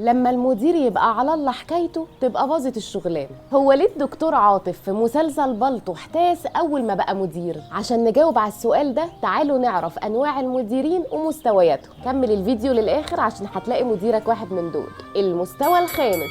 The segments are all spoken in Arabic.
لما المدير يبقى على الله حكايته تبقى باظت الشغلانه. هو ليه الدكتور عاطف في مسلسل بالطو احتاس اول ما بقى مدير؟ عشان نجاوب على السؤال ده تعالوا نعرف انواع المديرين ومستوياتهم. كمل الفيديو للاخر عشان هتلاقي مديرك واحد من دول. المستوى الخامس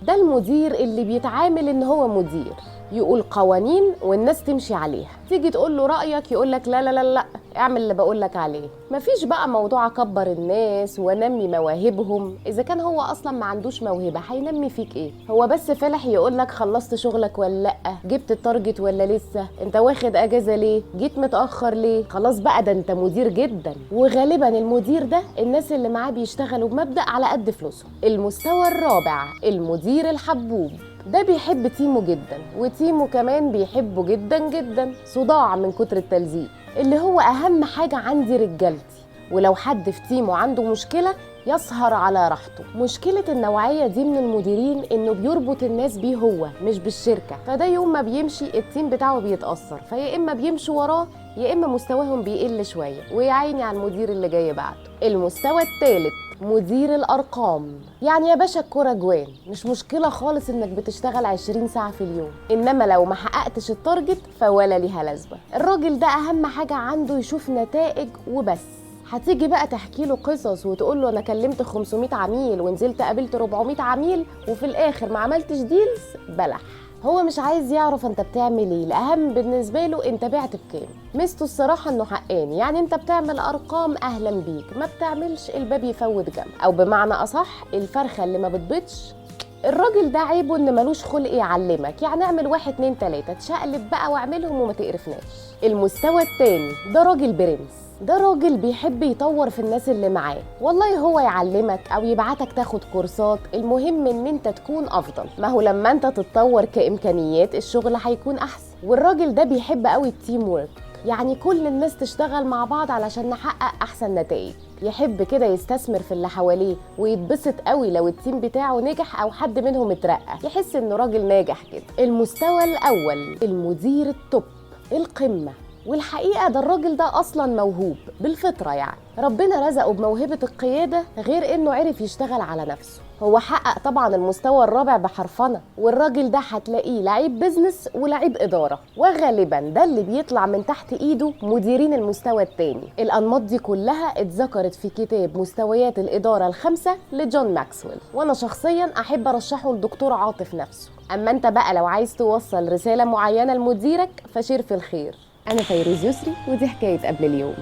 ده المدير اللي بيتعامل ان هو مدير، يقول قوانين والناس تمشي عليها، تيجي تقول له رأيك يقول لك لا لا لا لا اعمل اللي بقول لك عليه. مفيش بقى موضوع اكبر الناس وانمي مواهبهم، اذا كان هو اصلا ما عندوش موهبه هينمي فيك ايه؟ هو بس فلح يقول لك خلصت شغلك ولا لا، جبت التارجت ولا لسه، انت واخد اجازه ليه، جيت متاخر ليه. خلاص بقى ده انت مدير جدا. وغالبا المدير ده الناس اللي معاه بيشتغلوا بمبدأ على قد فلوسهم. المستوى الرابع المدير الحبوب، ده بيحب تيمه جدا وتيمه كمان بيحبه جدا جدا، صداع من كتر التلزيق، اللي هو اهم حاجة عندي رجالتي، ولو حد في تيمه عنده مشكلة يسهر على راحته. مشكلة النوعية دي من المديرين انه بيربط الناس بيه هو مش بالشركة، فده يوم ما بيمشي التيم بتاعه بيتأثر، فيا اما بيمشوا وراه يا اما مستواهم بيقل شوية، ويا عيني على المدير اللي جاي بعده. المستوى الثالث مدير الارقام، يعني يا باشا الكوره جوان، مش مشكله خالص انك بتشتغل 20 ساعه في اليوم، انما لو ما حققتش التارجت فولا ليها لازمه. الراجل ده اهم حاجه عنده يشوف نتائج وبس. هتيجي بقى تحكي له قصص وتقول له انا كلمت 500 عميل ونزلت قابلت 400 عميل وفي الاخر ما عملتش ديلز، بلح. هو مش عايز يعرف انت بتعمل ايه، الاهم بالنسبه له انت بعت بكام. ميزته الصراحه انه حقاني، يعني انت بتعمل ارقام اهلا بيك، ما بتعملش الباب يفوت جنب، او بمعنى اصح الفرخه اللي ما بتبيضش. الراجل ده عيبه ان ملوش خلق يعلمك، يعني اعمل 1 2 3 تشقلب بقى واعملهم وما تقرفناش. المستوى التاني ده راجل برنس، ده راجل بيحب يطور في الناس اللي معاه، والله هو يعلمك او يبعتك تاخد كورسات، المهم ان انت تكون افضل. ما هو لما انت تتطور كامكانيات الشغل هيكون احسن. والراجل ده بيحب قوي التيم وورك، يعني كل الناس تشتغل مع بعض علشان نحقق احسن نتائج. يحب كده يستثمر في اللي حواليه ويتبسط قوي لو التيم بتاعه نجح او حد منهم اترقى، يحس انه راجل ناجح كده. المستوى الاول المدير التوب، القمه. والحقيقة ده الراجل ده أصلا موهوب بالفطرة، يعني ربنا رزقه بموهبة القيادة، غير إنه عرف يشتغل على نفسه. هو حقق طبعا المستوى الرابع بحرفنة، والراجل ده هتلاقيه لعيب بيزنس ولعيب إدارة، وغالبا ده اللي بيطلع من تحت إيده مديرين المستوى التاني. الأنماط دي كلها اتذكرت في كتاب مستويات الإدارة الخمسة لجون ماكسويل، وأنا شخصيا أحب أرشحه لدكتور عاطف نفسه. أما أنت بقى لو عايز توصل رسالة معينة لمديرك فشير في الخير. أنا فيروز يسري ودي حكاية قبل اليوم.